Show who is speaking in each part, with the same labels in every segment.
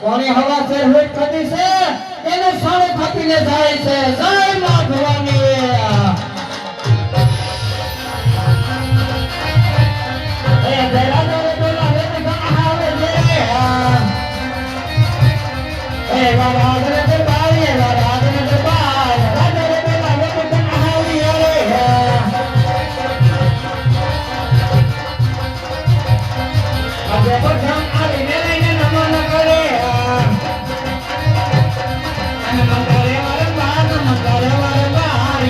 Speaker 1: કોની હવા શેર હોય થતી છે એને સાળે થાપીને જાય છે જય મા ભવાની એ બેરા દરે બોલા હે તો આવે છે એ વાલા દરે દરબારી વાલા દરે દરબાર રાજા રે બોલા હે તો આવી આવે આજે પણ આવી ને લઈને નમન કરે મંગળે વારે બાર મંગળે વારે બાર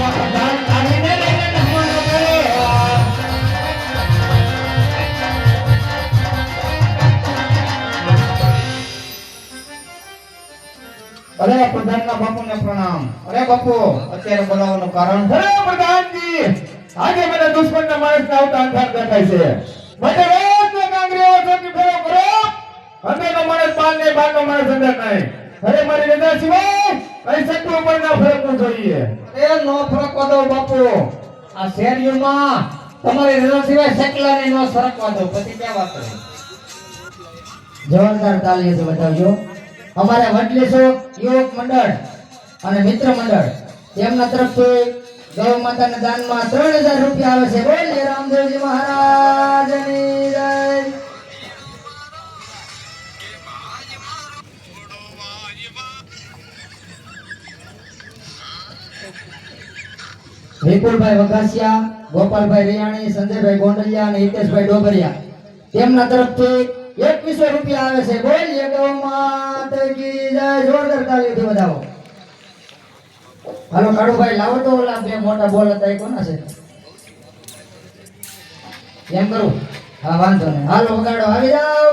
Speaker 1: અરે પ્રધાનના બાપુને પ્રણામ. અરે બાપુ અત્યારે બોલાવવાનું કારણ?
Speaker 2: અરે પ્રધાનજી, આજે મને દુશ્મનના માણસના આવતા અંધાર દેખાય છે. મને રોજને કાંગરીઓ ચોકી ફેરો કરો. અંદરનો માણસ બહાર નહીં, બહારનો માણસ અંદર નહીં. અરે મારી રજા સિવાય અહીં શત્રુ ઉપર ના ફરકવું જોઈએ.
Speaker 1: એ નો ફરકવા દો બાપુ. આ શેરીઓમાં તમારી રજા સિવાય સકલાને નો ફરકવા દો. પછી ક્યાં વાત કરે? જોરદાર તાલીઓ બતાવજો. અમારે વડલેશ્વર યુવક મંડળ અને મિત્ર મંડળ તેમના તરફથી ગૌ માતાના દાનમાં 3000 રૂપિયા આવે છે. બોલીએ રામદેવજી મહારાજની જય. વિપુલભાઈ વઘાસિયા, ગોપાલભાઈ રિયાણી, સંજયભાઈ ગોંડલિયા અને હિતેશભાઈ ડોબરિયા તેમના તરફથી 2100 રૂપિયા આવે છે. બોલીએ ગૌ માતા કી જય. જોરદાર તાળીઓથી વધાવો. હાલો કાળુભાઈ લાવો તો ઓલા બે મોટા બોલ હતા એ કોના છે? એમ કરું? હા વાંધો નહીં. હાલો વગાડો, આવી જાઓ.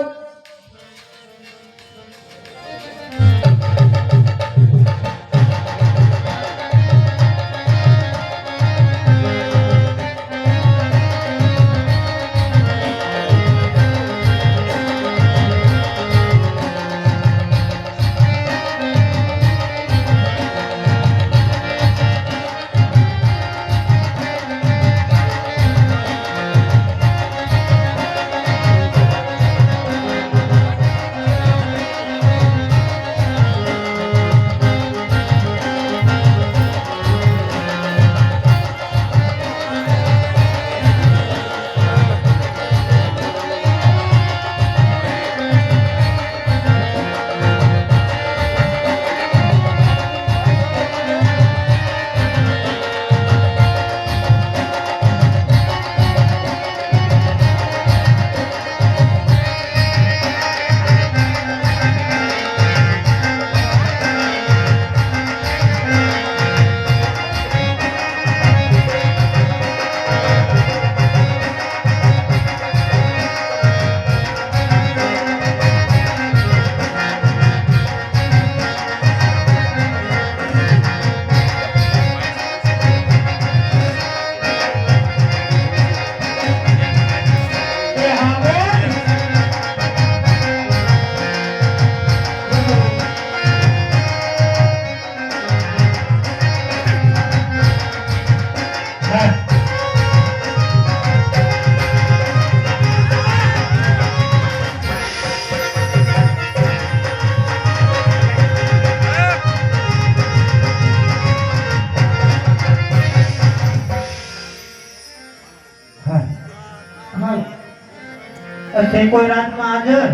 Speaker 2: તે કોઈ રાતમાં હાજર?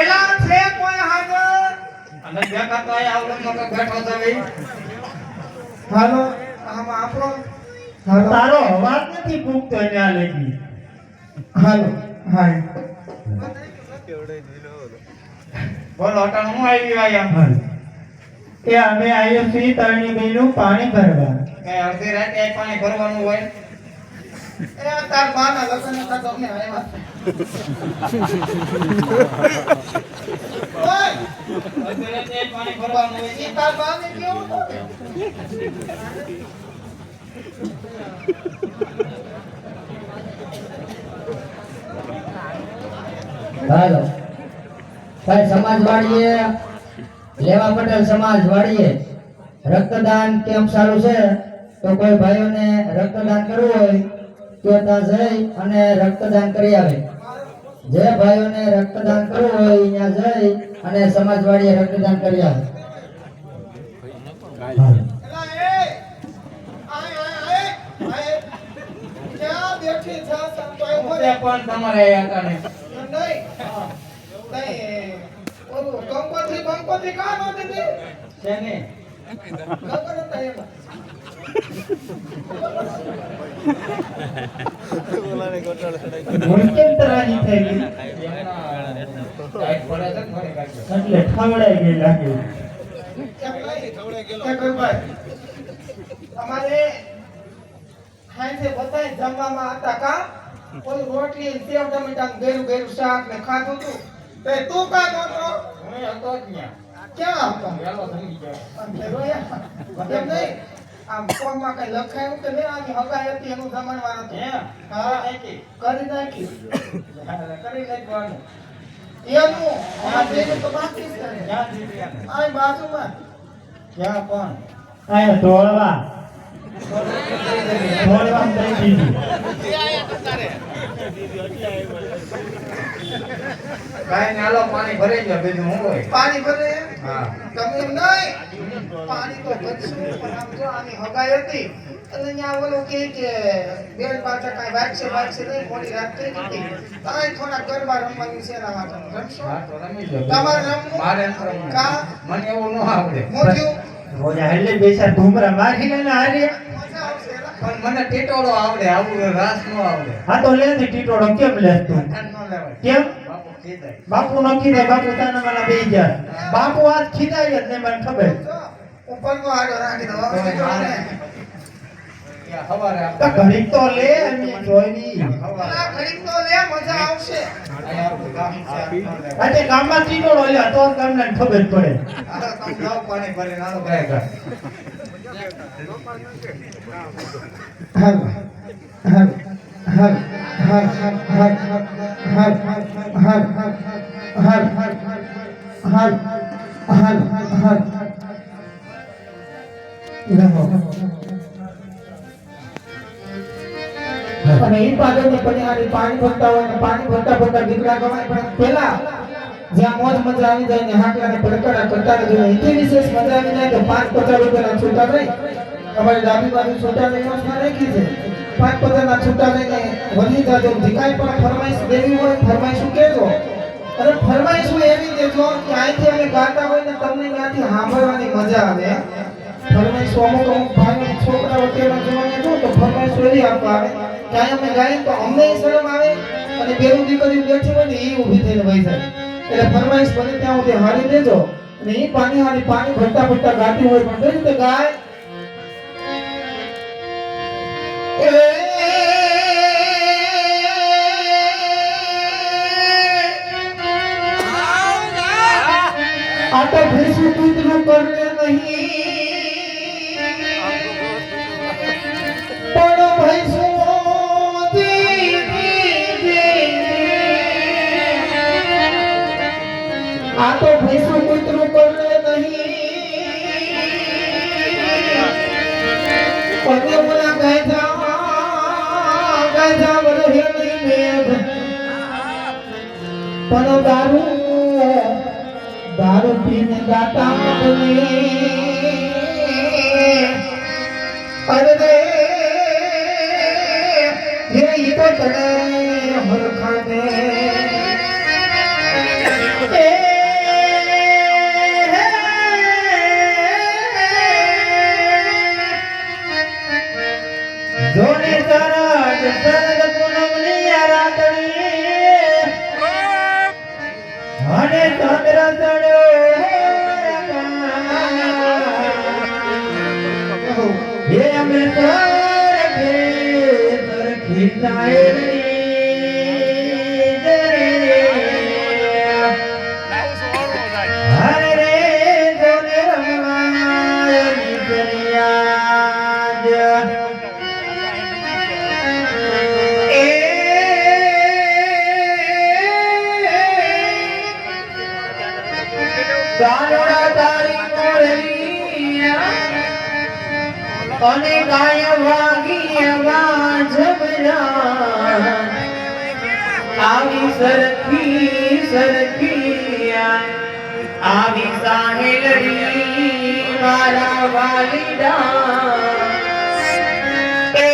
Speaker 1: એલા છે કોઈ હાજર? અને બેઠા તો આ આવડમાં તો બેઠો તો ભાઈ.
Speaker 2: હાલો,
Speaker 1: આમાં આપણો
Speaker 2: તારો અવાજ નથી પૂગતો ત્યાં લગી. હાલો, હાય.
Speaker 1: બોલો અટાણ હું આવી આયા?
Speaker 2: હાલ. એ અમે આવ્યો છીએ તરણી બેનું પાણી ભરવા.
Speaker 1: કે અડધી રાતે આ પાણી ભરવાનું હોય? એ તાર બાના લગન હતા તો અમે આવ્યા. ઓય અડધી રાતે આ પાણી ભરવાનું હોય. ઈ તાર બાને કેવું હતું? હાલો ભાઈ, સમાજવાડીએ લેવા પટેલ સમાજવાડીએ રક્તદાન કેમ્પ ચાલુ છે. તો કોઈ ભાઈઓને રક્તદાન કરવું હોય તો ત્યાં જઈ અને રક્તદાન કરી આવે. જે ભાઈઓને રક્તદાન કરવું હોય ત્યાં જઈ અને સમાજવાડીએ રક્તદાન કરી આવે. પણ તમારે કંકોત્રી કા નહોતી તે છે ને ખબર હતા એમાં બોલાને ગોટાળો ચડાઈ કેમ તરાની થઈ ગઈ ટાઈટ પડે છે થોડી કાઢી એટલે ખવડાઈ ગઈ લાગે ખવડાઈ ગયેલો ભાઈ અમારે ખાઈને બતાય જમવામાં હતા કા કોઈ રોટલી સેવ ટમેટા ગેરું ગેરું શાક ને ખાધું તું તે તું કા નતો હું હતો જ ન્યા
Speaker 3: ક્યાં હતો?
Speaker 2: વેલો થઈ ગયો.
Speaker 3: એમ નહીં. આમ ફોનમાં કઈ લખાયું કે નહીં? આની હગાઈ હતી એનું જમણવાર હતું. હા, કરી નાખી.
Speaker 2: કરી નાખવાનું.
Speaker 3: એનું આ બેનું તો બાકી જ છે.
Speaker 2: ક્યાં જીતી આને?
Speaker 3: આ બાજુમાં.
Speaker 2: ક્યાં પણ?
Speaker 4: આયા ઢોળવા દઈ દીધી.
Speaker 2: કાંઈ નહીં, હાલો પાણી ભરાઈ ગયો બીજું હું હોય.
Speaker 3: પાણી ભરે એમ?
Speaker 2: હા.
Speaker 3: તમે એમ નહીં. પાણી તો ભરશું પણ આમ જો આની હગાઈ હતી અને ત્યાં ઓલું કે બેન પાછા કાંઈ વાગશે નહીં મોડી રાત થઈ ગઈ તાય થોડા ગરબા રમવાની છે એના માટે રમશો
Speaker 2: હા, તો રમી લો.
Speaker 3: તમારે રમવું?
Speaker 2: મારે નથી રમવું.
Speaker 3: કા?
Speaker 2: મને એવું ન આવડે.
Speaker 3: મોઢું
Speaker 4: રોજા હેલે બેસા ધૂમરા મારી ને હારે.
Speaker 3: મજા આવશે એલા.
Speaker 2: પણ મને ટીટોળો આવડે, આવું રાસ ન આવડે.
Speaker 4: હા તો લે ને ટીટોળો કેમ લેસ તું?
Speaker 2: અઠાણ ન લેવાય.
Speaker 4: કેમ?
Speaker 2: બાપુ કીધાય.
Speaker 4: બાપુ ન કીધે બાપુ તાના માના બેહી ગયા. બાપુ આજ ખીજાય જ ને મને ખબર.
Speaker 3: જો, ઉપરનો આડો રાખી દો
Speaker 2: તો મારે ત્યાં સવારે
Speaker 4: તો
Speaker 2: આપણે
Speaker 4: ઘડીક તો લે અમે જોઈની.
Speaker 2: સવારે
Speaker 3: આ ઘડીક તો લે મજા આવશે
Speaker 2: અહીંયા આપણું ગામ છે, આ ન લેવાય.
Speaker 4: આજે ગામમાં ટીટોળો લે તો તમને ખબર પડે.
Speaker 2: હાલો, તમે જાઓ પાણી ભરીને આવો ગાય ગાય.
Speaker 3: હાલ હાલ હાલ હાલ હાલ હાલ હાલ હાલ હાલ હાલ અને એ પાછળની પનિહારી પાણી ભરતા હોય ને પાણી ભરતા દીકરા ગવાય પણ પેલા જ્યાં મોજ મજા આવી જાય ને હાકલાને પડકારા કરતા રહેજો એથી વિશેષ મજા આવી જાય તો 5-50 રૂપિયાના છૂટા રહી અમારી ડાબી બાજુ છૂટા લઈ યોજના રાખી છે 5-50 છૂટા લઈને વધી જાજો જે કાંઈ પણ ફરમાઈશ દેવી હોય ફરમાઈશું કહેજો અને ફરમાઈશું એવી દેજો કે અહીંથી અમે ગાતા હોય ને તમને ત્યાંથી સાંભળવાની મજા આવે ફરમાઈશું અમુક ભાઈઓ છોકરાઓ તેમાં જોવાની જો તો ફરમાઈશું એવી આપવા આવે કે અહીં અમે ગાઈએ તો અમને શરમ આવે અને બેરું દીકરી બેઠી હોય ને એ ઊભી થઈને વહી જાય એટલે ફરમાઈશ બને ત્યાં સુધી હારી દેજો અને એ પાણી ભરતા ગાતી હોય પણ કઈ રીતે ગાય આટા ભેસું કૂતરું કરને નહીં પણ ભેસું આ તો ભેસું કૂતરું કરને નહીં પગે બોલા ગાજા વરહે નહીં મેઘ પણ દારૂ પીને ગાતા બને અરે રે હે ઈ તો ચડે હરખાને
Speaker 4: જોને સરદ સરદ પૂનમની રાતડી અને ચંદ્ર ચડ્યો હે અમે સરખી હરે રે જોને રમવાયની ફરિયાદ ગાલોડા તારી મોરલિયા અને ગાય વાગી અવાજ બજા આવી સરખી આવી સાહેલડી મારા વાલીડા એ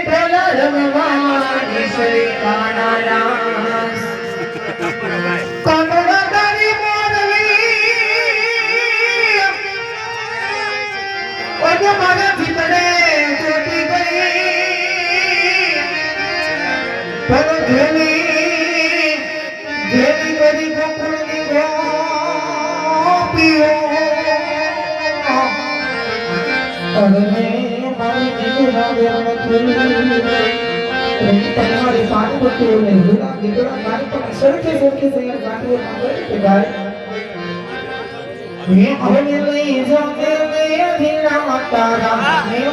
Speaker 4: ઢોલા રમવાની શ્રી કાનાલા કાનોડા તારી મોરલી ઓજે મારા ભીતરે ચોટી ગઈ પર ઘેલી કરી ગોકુળની ગોપીઓ અરે મારી દીકરા વેરણ તમારી પાણી બત્તીઓ ને દીકરા મારી પણ સરખે સરખે તૈયાર ગાંઠીઓ ગાય
Speaker 3: હે હવે લઈ જો કે ધીરા માતારા હે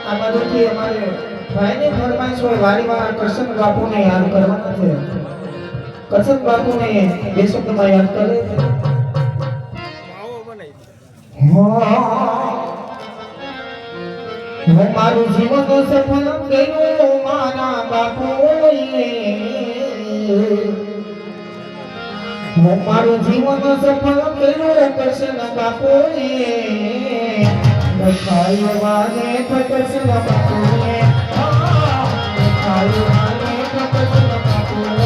Speaker 3: આ બધુંથી અમારે ભાઈની ફરમાઈશ હોય વારીમાં કરશન બાપુને યાદ કરવાના છે. કરશન બાપુને બે શબ્દમાં યાદ કરે. હું મારું જીવન સફળ કર્યું મારા બાપુએ. હું મારું જીવન સફળ કર્યું કરશન બાપુએ. લખાયો વાને કરશન બાપુએ. લખાયો વાને કરશન બાપુએ.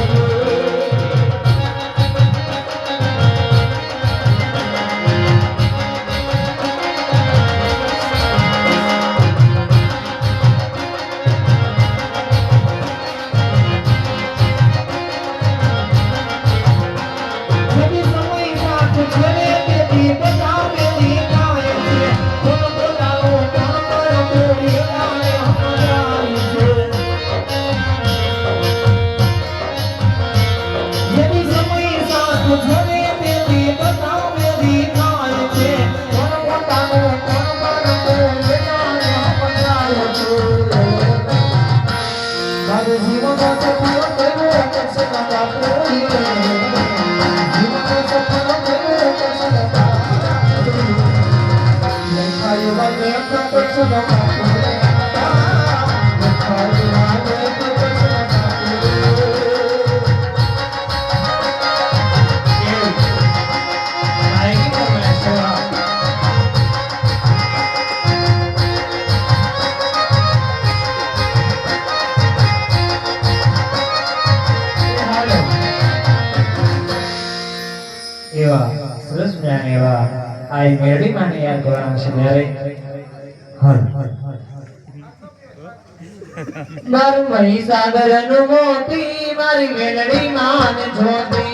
Speaker 5: એવા સરસ જ્ઞાન એવા આ મેળી માને યાદ કરવાના છે ત્યારે મારું મહીસાગર નું મોતી મારી મેલડી માન જોતી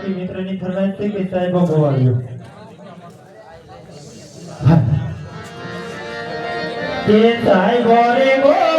Speaker 4: બાકી મિત્રની ફરમાઈશ છે કે સાહેબ ગોવાળ્યો કે સાહેબ રે ગો